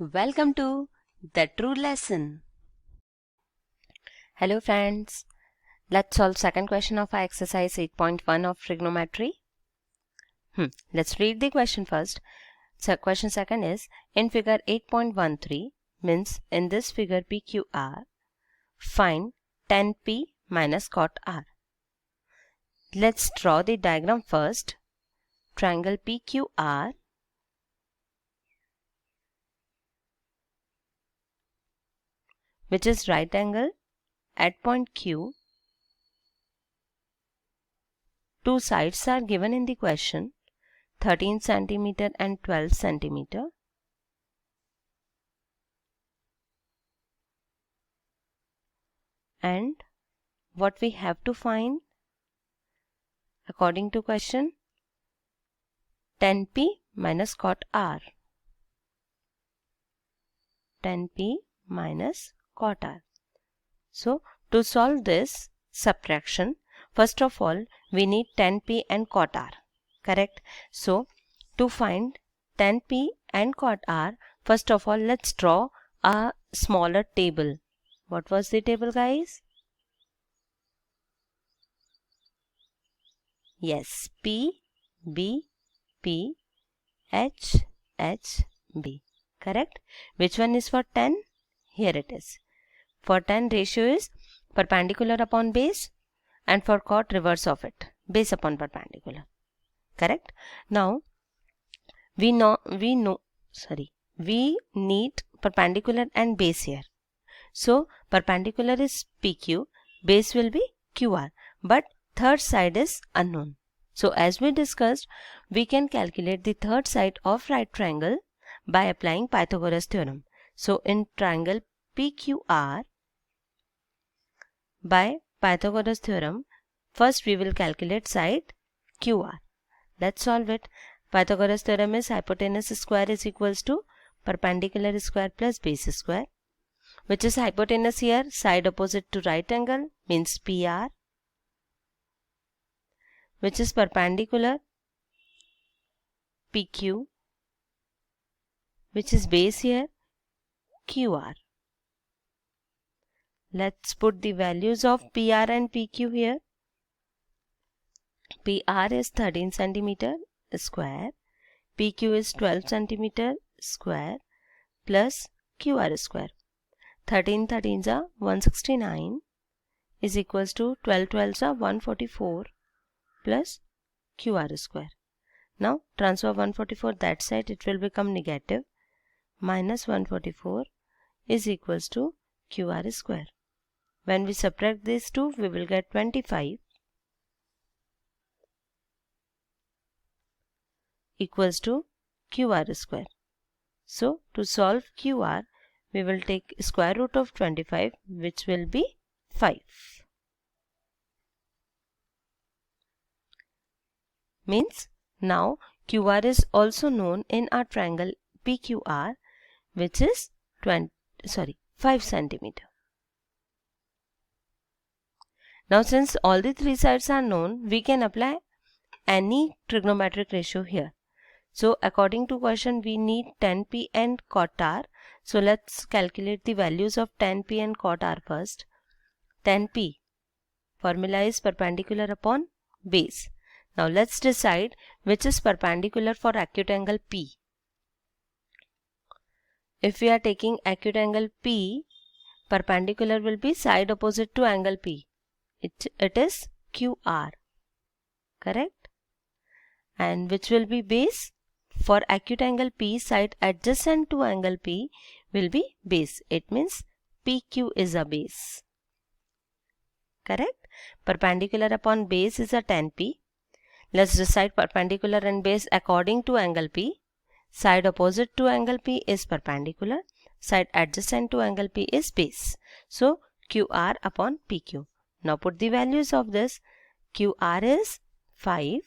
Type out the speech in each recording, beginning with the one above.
Welcome to The True Lesson. Hello friends, let's solve second question of our exercise 8.1 of trigonometry. Let's read the question first. So question second is, in figure 8.13 means in this figure PQR, find tan P minus cot R. Let's draw the diagram first. Triangle PQR, which is right angle at point Q. Two sides are given in the question, 13 centimeter and 12 centimeter. And what we have to find according to question, tan P minus cot R. Tan P minus cot R. So to solve this subtraction, first of all we need tan P and cot R, correct? So to find tan P and cot R, first of all let's draw a smaller table. What was the table, guys? Yes, P, B, P, H, H, B. Correct? Which one is for tan? Here it is. For tan, ratio is perpendicular upon base, and for cot, reverse of it, base upon perpendicular. Correct? Now we need perpendicular and base here. So perpendicular is PQ, base will be QR, but third side is unknown. So as we discussed, we can calculate the third side of right triangle by applying Pythagoras theorem. So in triangle PQR, by Pythagoras theorem, first we will calculate side QR. Let's solve it. Pythagoras theorem is hypotenuse square is equals to perpendicular square plus base square. Which is hypotenuse here? Side opposite to right angle means PR. Which is perpendicular? PQ. Which is base here? QR. Let's put the values of PR and PQ here. PR is 13 centimeter square, PQ is 12 centimeter square plus QR square. 13 13s are 169 is equals to 12 12s are 144 plus QR square. Now transfer 144 that side, it will become negative. Minus 144 is equals to QR square. When we subtract these two, we will get 25 equals to QR square. So to solve QR, we will take square root of 25, which will be 5. Means now QR is also known in our triangle PQR, which is 5 centimeter. Now since all the three sides are known, we can apply any trigonometric ratio here. So according to question, we need tan P and cot R. So let's calculate the values of tan P and cot R first. Tan P, formula is perpendicular upon base. Now let's decide which is perpendicular for acute angle P. If we are taking acute angle P, perpendicular will be side opposite to angle P. It is QR. Correct? And which will be base? For acute angle P, side adjacent to angle P will be base. It means PQ is a base. Correct? Perpendicular upon base is a tan P. Let's decide perpendicular and base according to angle P. Side opposite to angle P is perpendicular. Side adjacent to angle P is base. So QR upon PQ. Now put the values of this. QR is 5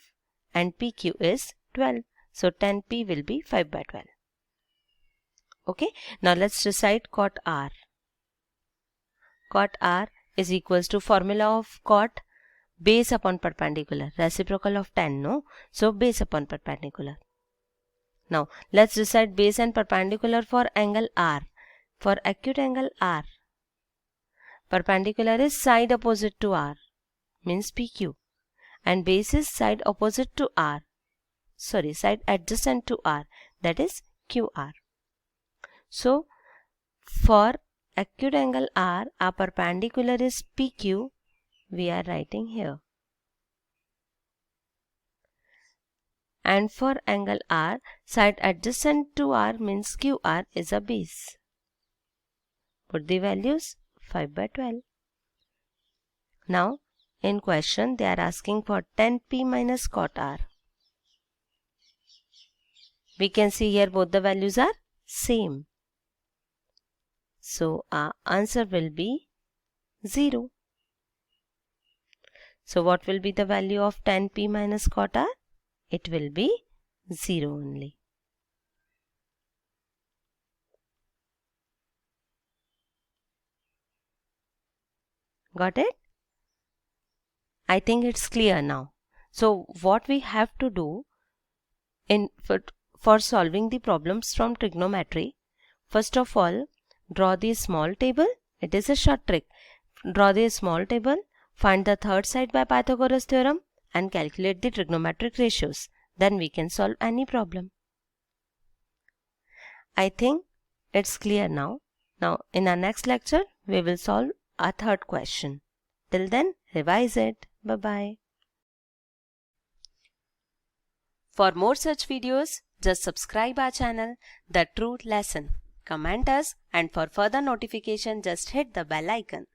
and PQ is 12. So tan P will be 5 by 12. Okay. Now let's decide cot R. Cot R is equals to formula of cot, base upon perpendicular, reciprocal of tan, no? So base upon perpendicular. Now let's decide base and perpendicular for angle R. For acute angle R, perpendicular is side opposite to R, means PQ, and base is side opposite to R, side adjacent to R, that is QR. So for acute angle R, our perpendicular is PQ, we are writing here. And for angle R, side adjacent to R means QR is a base. Put the values 5/12. Now in question they are asking for tan P minus cot R. We can see here both the values are same. So our answer will be 0. So what will be the value of tan P minus cot R? It will be 0 only. Got it? I think it's clear now. So what we have to do for solving the problems from trigonometry, first of all, draw the small table. It is a short trick. Draw the small table, find the third side by Pythagoras theorem and calculate the trigonometric ratios. Then we can solve any problem. I think it's clear now. Now in our next lecture, we will solve our third question. Till then, revise it. Bye-bye. For more such videos, just subscribe our channel, The True Lesson. Comment us, and for further notification, just hit the bell icon.